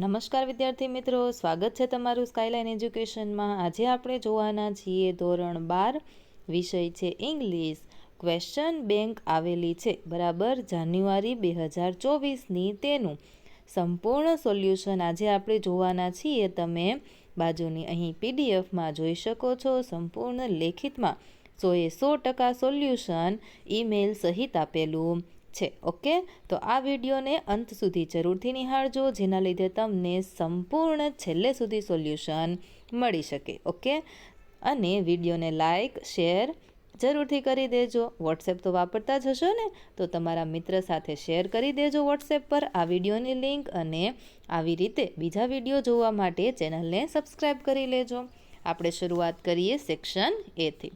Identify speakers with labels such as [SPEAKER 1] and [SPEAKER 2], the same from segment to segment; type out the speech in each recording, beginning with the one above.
[SPEAKER 1] નમસ્કાર વિદ્યાર્થી મિત્રો, સ્વાગત છે તમારું સ્કાયલાઇન એજ્યુકેશનમાં। આજે આપણે જોવાના છીએ ધોરણ 12 વિષય છે ઇંગ્લિશ। ક્વેશ્ચન બેંક આવેલી છે બરાબર જાન્યુઆરી 2024ની, તેનું સંપૂર્ણ સોલ્યુશન આજે આપણે જોવાના છીએ। તમે બાજુની અહીં પીડીએફમાં જોઈ શકો છો। સંપૂર્ણ લેખિતમાં 100% સોલ્યુશન ઈમેલ સહિત આપેલું છે। ઓકે, તો આ વિડીયોને અંત સુધી જરૂરથી નિહાળજો, જેના લીધે તમને સંપૂર્ણ છેલ્લે સુધી સોલ્યુશન મળી શકે। ઓકે, અને વિડીયોને લાઇક શેર જરૂરથી કરી દેજો। વોટ્સએપ તો વાપરતા જ હશો ને, તો તમારા મિત્ર સાથે શેર કરી દેજો વોટ્સએપ પર આ વિડીયોની લિંક। અને આવી રીતે બીજા વિડીયો જોવા માટે ચેનલને સબસ્ક્રાઈબ કરી લેજો। આપણે શરૂઆત કરીએ સેક્શન એથી।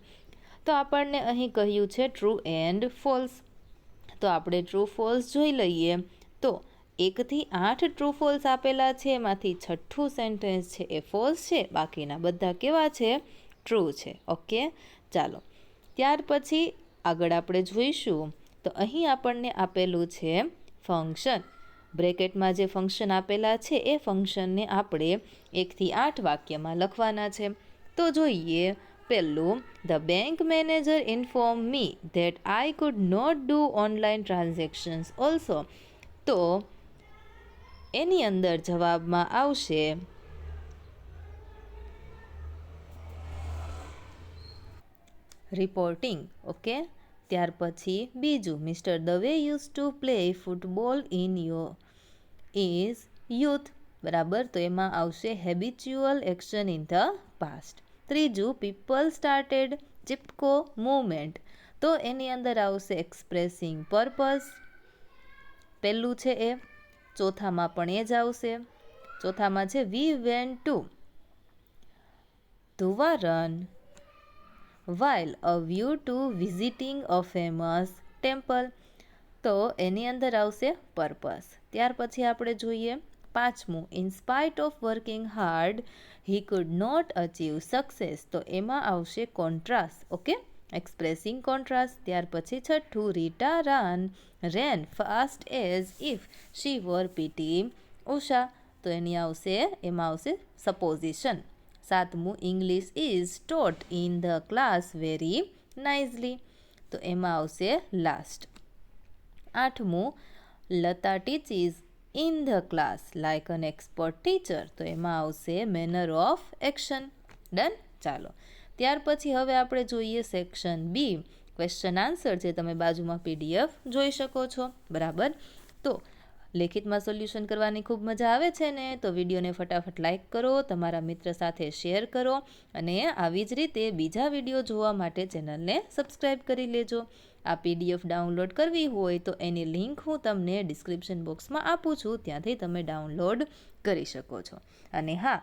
[SPEAKER 1] તો આપણને અહીં કહ્યું છે ટ્રુ એન્ડ ફોલ્સ। તો આપણે ટ્રુ ફોલ્સ જોઈ લઈએ। તો 1 થી 8 ટ્રુ ફોલ્સ આપેલા છે, એમાંથી છઠ્ઠું સેન્ટેન્સ છે એ ફોલ્સ છે, બાકીના બધા કેવા છે? ટ્રુ છે। ઓકે, ચાલો ત્યાર પછી આગળ આપણે જોઈશું। તો અહીં આપણને આપેલું છે ફંક્શન। બ્રેકેટમાં જે ફંક્શન આપેલા છે એ ફંક્શનને આપણે 1 થી 8 વાક્યમાં લખવાના છે। તો જોઈએ પહેલું, the bank manager inform me that I could not do online transactions also. તો એની અંદર જવાબમાં આવશે રિપોર્ટિંગ। ઓકે, ત્યાર પછી બીજું, mister Dave used to play football in his youth બરાબર, તો એમાં આવશે habitual action in the past. ત્રીજું, પીપલ સ્ટાર્ટેડ ચિપકો મૂવમેન્ટ, તો એની અંદર આવશે એક્સપ્રેસિંગ પર્પઝ, પહેલું છે એ। ચોથામાં પણ એ જ આવશે। ચોથામાં છે we went to Dhuvaran while a view to visiting a famous temple, તો એની અંદર આવશે પર્પઝ। ત્યાર પછી આપણે જોઈએ પાંચમું, in spite of working hard he could not achieve success, તો એમાં આવશે કોન્ટ્રાસ્ટ। Okay, expressing contrast. ત્યાર પછી છઠ્ઠું, Rita ran fast as if she were PT Usha, તો એમાં આવશે સપોઝિશન। સાતમું, English is taught in the class very nicely, તો એમાં આવશે લાસ્ટ। આઠમું, Lata teaches in the class like an expert teacher, તો એમાં આવશે મેનર ઓફ એક્શન। ડન, ચાલો ત્યાર પછી હવે આપણે જોઈએ સેક્શન બી, ક્વેશ્ચન આન્સર, જે તમે બાજુમાં પીડીએફ જોઈ શકો છો બરાબર। તો લેખિતમાં સોલ્યુશન કરવાની ખૂબ મજા આવે છે ને, તો વિડીયોને ફટાફટ લાઇક કરો, તમારા મિત્ર સાથે શેર કરો, અને આવી જ રીતે બીજા વિડીયો જોવા માટે ચેનલને સબસ્ક્રાઈબ કરી લેજો। આ પીડીએફ ડાઉનલોડ કરવી હોય તો એની લિંક હું તમને ડિસ્ક્રિપ્શન બોક્સમાં આપું છું, ત્યાંથી તમે ડાઉનલોડ કરી શકો છો। અને હા,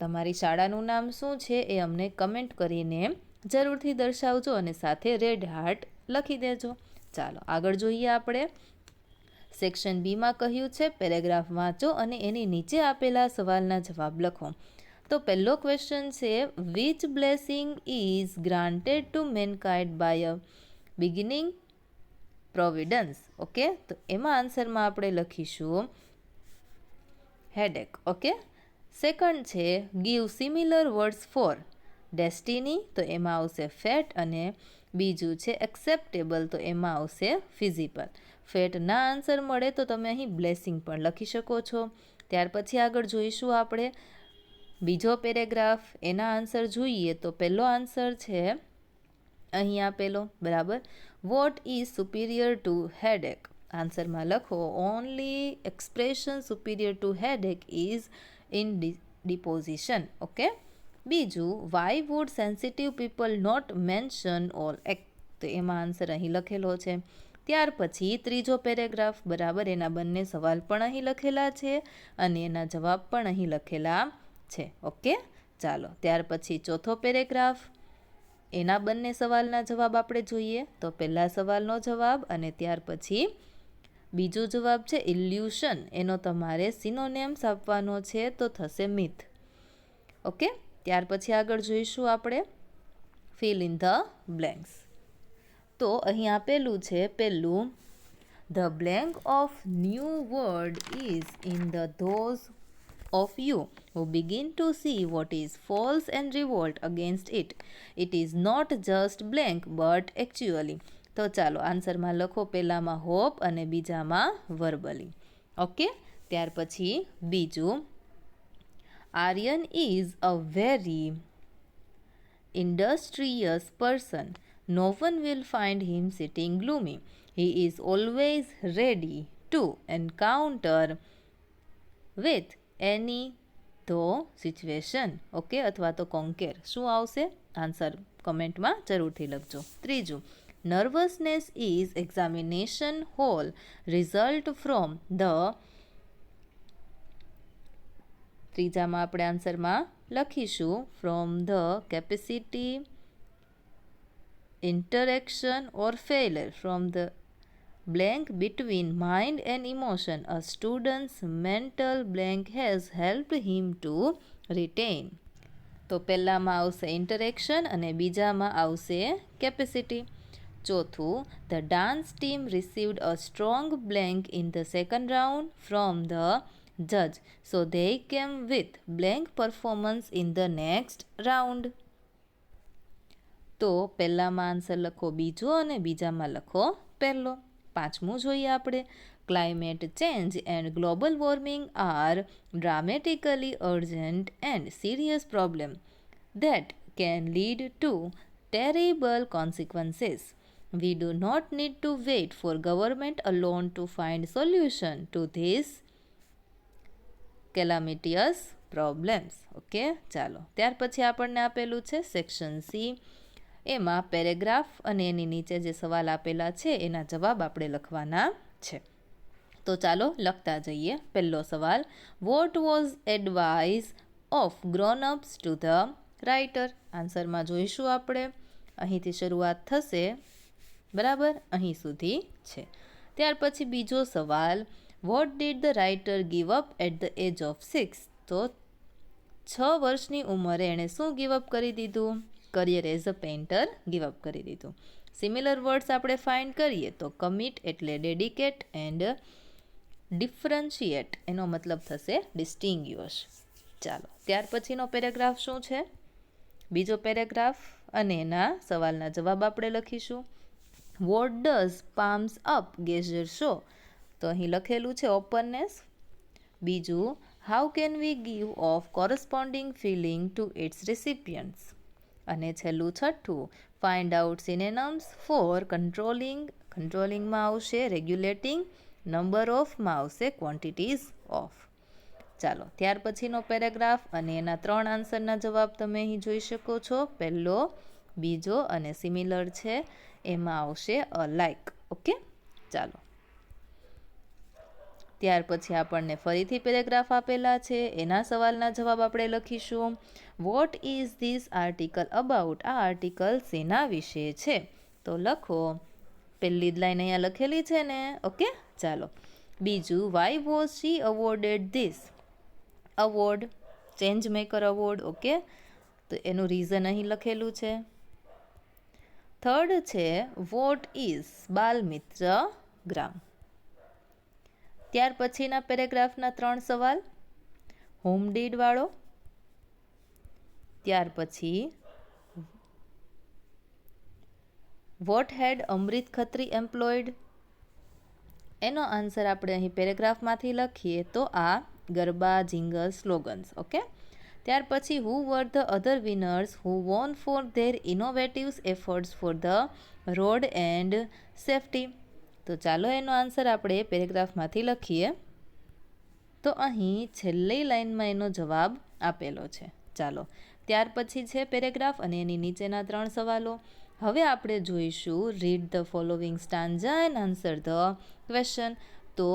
[SPEAKER 1] તમારી શાળાનું નામ શું છે એ અમને કમેન્ટ કરીને જરૂરથી દર્શાવજો, અને સાથે રેડ હાર્ટ લખી દેજો। ચાલો આગળ જોઈએ આપણે સેક્શન બીમાં કહ્યું છે પેરેગ્રાફ વાંચો અને એની નીચે આપેલા સવાલના જવાબ લખો। તો પહેલો ક્વેશ્ચન છે, which blessing is granted to mankind by a beginning providence. Okay, તો એમાં આન્સરમાં આપણે લખીશું હેડેક। ઓકે, સેકન્ડ છે, give similar words for destiny, તો એમાં આવશે ફેટ, અને બીજું છે એક્સેપ્ટેબલ, તો એમાં આવશે ફિઝિબલ। ફેટના આન્સર મળે તો તમે અહીં બ્લેસિંગ પણ લખી શકો છો। ત્યાર પછી આગળ જોઈશું આપણે બીજો પેરેગ્રાફ, એના આન્સર જોઈએ। તો પહેલો આન્સર છે અહીં આપેલો બરાબર, what is superior to headache, આન્સરમાં લખો only expression superior to headache is in deposition. Okay, બીજું, why would sensitive people not mention all act, તો એમાં આન્સર અહીં લખેલો છે। ત્યાર પછી ત્રીજો પેરેગ્રાફ બરાબર, એના બંને સવાલ પણ અહીં લખેલા છે, અને એના જવાબ પણ અહીં લખેલા છે। ઓકે, ચાલો ત્યાર પછી ચોથો પેરેગ્રાફ, એના બંને સવાલના જવાબ આપણે જોઈએ। તો પહેલા સવાલનો જવાબ અને ત્યાર પછી બીજો જવાબ છે ઇલ્યુશન, એનો તમારે સિનોનેમ્સ આપવાનો છે, તો થશે મિથ। ઓકે, ત્યાર પછી આગળ જોઈશું આપણે ફિલ ઇન ધ બ્લેન્ક્સ। તો અહીં આપેલું છે પહેલું, the blank of new word is in the those of you who begin to see what is false and revolt against it. It is not just blank but actually. તો ચાલો આન્સરમાં લખો, પહેલામાં hope અને બીજામાં વર્બલી. ઓકે, ત્યાર પછી બીજું, Aryan is a very industrious person. No one will find him sitting gloomy. He is always ready to encounter with any the situation. Okay, અથવા તો કોન્કેર. શું આવશે આન્સર કમેન્ટમાં જરૂરથી લખજો. ત્રીજું, nervousness is examination hall result from the, ત્રીજામાં આપણે આન્સરમાં લખીશું from the capacity interaction or failure from the blank between mind and emotion. A student's mental blank has helped him to retain. તો પહેલામાં આવશે ઇન્ટરેક્શન અને બીજામાં આવશે કેપેસિટી. ચોથું, the dance team received a strong blank in the second round from the judge, so they came with blank performance in the next round. તો પહેલામાં answer લખો બીજો અને બીજામાં લખો પહેલો. પાંચમું જોઈએ આપણે, climate change and global warming are dramatically urgent and serious problem that can lead to terrible consequences. We do not need to wait for government alone to find solution to these calamitous problems. Okay, ચાલો ત્યાર પછી આપણને આપેલું છે section C. એમાં paragraph અને એની નીચે જે સવાલ આપેલા છે એના જવાબ આપણે લખવાના છે. તો ચાલો લખતા જઈએ. પહેલો સવાલ, what was advice of grown ups to the writer. આન્સરમાં જોઈશું આપણે, અહીંથી શરૂઆત થશે, બરાબર, અહીં સુધી છે. ત્યાર પછી બીજો સવાલ, what did the writer give up at the age of 6. તો 6 વર્ષની ઉંમરે એણે શું ગીવ અપ કરી દીધું? Career as a painter give up કરી દીધું. સિમિલર વર્ડ્સ આપણે ફાઇન્ડ કરીએ તો કમિટ એટલે ડેડિકેટ એન્ડ ડિફરન્શિએટ એનો મતલબ થશે ડિસ્ટિંગ્યુઅશ. ચાલો ત્યાર પછીનો પેરેગ્રાફ શું છે? બીજો પેરેગ્રાફ અને એના સવાલના જવાબ આપણે લખીશું. What does palms up gesture show? તો અહીં લખેલું છે ઓપનનેસ. બીજું, how can we give of corresponding feeling to its recipients? અને છેલ્લું છઠ્ઠું, find out synonyms for controlling. કંટ્રોલિંગમાં આવશે રેગ્યુલેટિંગ, નંબર ઓફમાં આવશે ક્વોન્ટિટીઝ ઓફ. ચાલો ત્યાર પછીનો પેરેગ્રાફ અને એના 3 આન્સરના જવાબ તમે અહીં જોઈ શકો છો. પહેલો, બીજો અને સિમિલર છે એમાં આવશે અલાઇક. ઓકે, ચાલો ત્યાર પછી આપણને ફરીથી પેરેગ્રાફ આપેલા છે, એના સવાલના જવાબ આપણે લખીશું. What is this article about? આ આર્ટિકલ શેના વિશે છે? તો લખો, પહેલી જ લાઈન અહીંયા લખેલી છે ને. ઓકે, ચાલો બીજું, why was she awarded this award? Change maker award. Okay, તો એનું રીઝન અહીં લખેલું છે. થર્ડ છે, વોટ ઇઝ બાલમિત્ર ગ્રામ? ત્યાર પછીના પેરેગ્રાફના 3 સવાલ, હોમ ડીડ વાળો. ત્યાર પછી વોટ હેડ અમૃત ખત્રી એમ્પ્લોયડ? એનો આન્સર આપણે અહીં પેરેગ્રાફમાંથી લખીએ તો આ ગરબા જિંગલ સ્લોગન્સ. ઓકે, ત્યાર પછી who were the other winners who won for their innovative efforts for the road and safety? તો ચાલો એનો આન્સર આપણે પેરેગ્રાફમાંથી લખીએ. તો અહીં છેલ્લી લાઇનમાં એનો જવાબ આપેલો છે. ચાલો ત્યાર પછી છે પેરેગ્રાફ અને એની નીચેના 3 સવાલો. હવે આપણે જોઈશું read the following stanza and answer the question. તો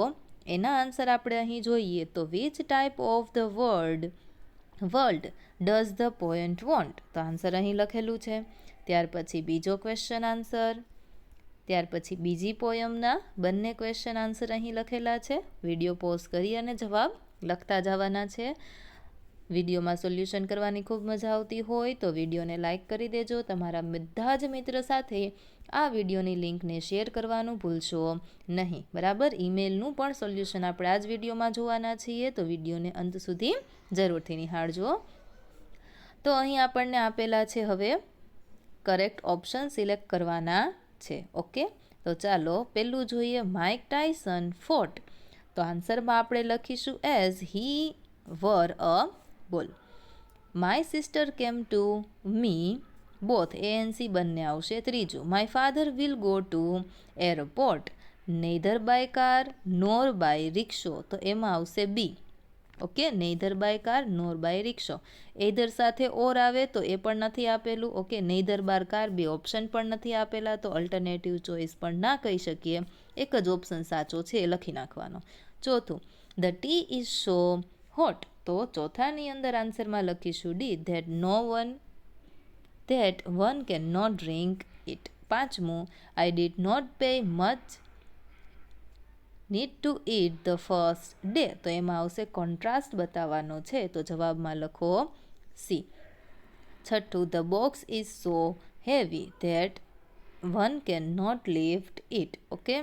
[SPEAKER 1] એના આન્સર આપણે અહીં જોઈએ તો which type of the world does the poet want? તો આન્સર અહીં લખેલું છે. ત્યાર પછી બીજો ક્વેશ્ચન આન્સર. ત્યાર પછી બીજી પોયમના બંને ક્વેશ્ચન આન્સર અહીં લખેલા છે. વિડીયો પોઝ કરી અને જવાબ લખતા જવાના છે. વિડીયોમાં સોલ્યુશન કરવાની ખૂબ મજા આવતી હોય તો વિડીયોને લાઇક કરી દેજો. તમારા બધા જ મિત્ર સાથે આ વિડીયોની લિંકને શેર કરવાનું ભૂલશો નહીં. બરાબર, ઈમેલનું પણ સોલ્યુશન આપણે આ જ વિડીયોમાં જોવાના છીએ, તો વિડીયોને અંત સુધી જરૂરથી નિહાળજો. તો અહીં આપણને આપેલા છે, હવે કરેક્ટ ઓપ્શન સિલેક્ટ કરવાના છે. ઓકે, તો ચાલો પહેલું જોઈએ. Mike Tyson fought. તો આન્સરમાં આપણે લખીશું as he were a ball. My sister came to me, both ANC બંને આવશે. ત્રીજું, my father will go to airport, neither by car nor by rickshaw. તો એમાં આવશે B. Okay, neither by car nor by rickshaw. Either સાથે or આવે તો એ પણ નથી આપેલું. ઓકે, નેધર બાર કાર બે ઓપ્શન પણ નથી આપેલા, તો અલ્ટરનેટિવ ચોઇસ પણ ના કહી શકીએ. એક જ ઓપ્શન સાચો છે એ લખી નાખવાનો. ચોથું, the tea is so hot. તો ચોથાની અંદર આન્સરમાં લખીશું D, that one can not drink it. પાંચમું, I did not pay much need to it the first day. તો એમાં આવશે કોન્ટ્રાસ્ટ બતાવવાનો છે, તો જવાબમાં લખો સી. છઠ્ઠું, the box is so heavy that one can not lift it. Okay,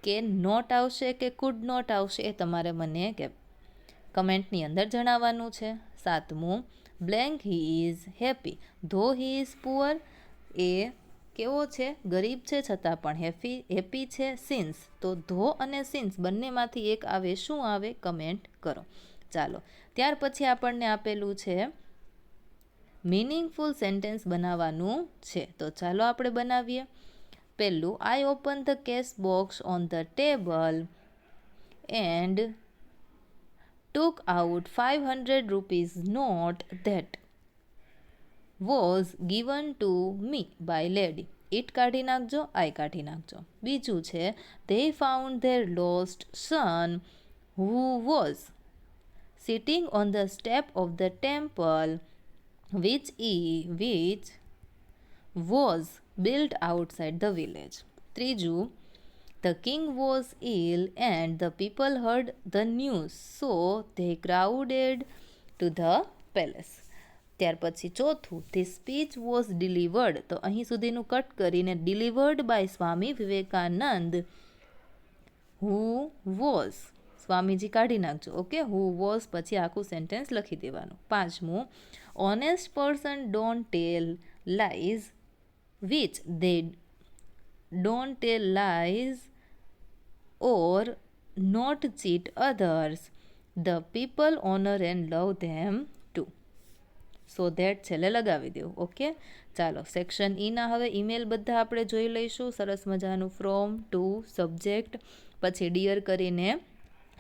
[SPEAKER 1] કે નોટ આવશે કે કુડ નોટ આવશે એ તમારે મને કમેન્ટની અંદર જણાવવાનું છે. સાતમું, બ્લેન્ક હી ઇઝ હેપી ધો હી ઇઝ પુઅર. એ કેવો છે? ગરીબ છે છતાં પણ હેપી છે. સિન્સ, તો ધો અને સિન્સ બંનેમાંથી એક આવે. શું આવે? કમેન્ટ કરો. ચાલો, ત્યાર પછી આપણને આપેલું છે મિનિંગફુલ સેન્ટેન્સ બનાવવાનું છે, તો ચાલો આપણે બનાવીએ. પહેલું, I open the cash box on the table and took out 500 rupees note that was given to me by lady. It કાઢી નાખજો, I કાઢી નાખજો. બીજું છે, they found their lost son who was sitting on the step of the temple which was built outside the village. ત્રીજું, the king was ill and the people heard the news, so they crowded to the palace. ત્યાર પછી ચોથું, this speech was delivered. તો અહીં સુધીનું cut કરીને delivered by Swami Vivekananda who was, Swamiji કાઢી નાખજો. ઓકે, who was પછી આખું સેન્ટેન્સ લખી દેવાનું. પાંચમું, honest person don't tell lies which they don't tell lies or not cheat others. The people honor and love them too. So that છેલ્લે લગાવી દેવું. ઓકે, ચાલો સેક્શન ઈના હવે ઈમેલ બધા આપણે જોઈ લઈશું. સરસ મજાનું ફ્રોમ ટુ સબ્જેક્ટ, પછી ડિયર કરીને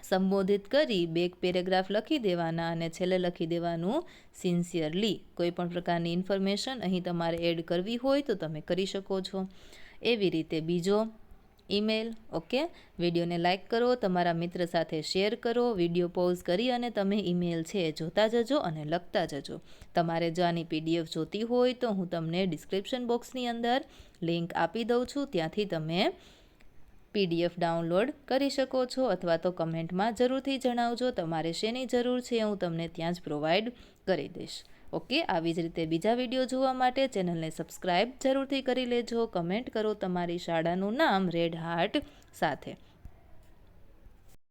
[SPEAKER 1] સંબોધિત કરી બે પેરેગ્રાફ લખી દેવાના અને છેલ્લે લખી દેવાનું સિન્સિયરલી. કોઈ પણ પ્રકારની ઇન્ફોર્મેશન અહીં તમારે એડ કરવી હોય તો તમે કરી શકો છો. એવી રીતે બીજો ઈમેલ. ઓકે, વિડીયોને લાઇક કરો, તમારા મિત્ર સાથે શેર કરો, વિડીયો પોઝ કરી અને તમે ઈમેલ છે જોતા જજો અને લખતા જજો. તમારે જો આની PDF જોતી હોય તો હું તમને ડિસ્ક્રિપ્શન બોક્સની અંદર લિંક આપી દઉં છું, ત્યાંથી તમે PDF ડાઉનલોડ કરી શકો છો, અથવા તો કમેન્ટમાં જરૂરથી જણાવજો તમારે શેની જરૂર છે, હું તમને ત્યાં જ પ્રોવાઈડ કરી દઈશ. ઓકે, આવી જ રીતે બીજા વિડીયો જોવા માટે ચેનલને સબસ્ક્રાઈબ જરૂરથી કરી લેજો. કમેન્ટ કરો તમારી શાળાનું નામ રેડ હાર્ટ સાથે.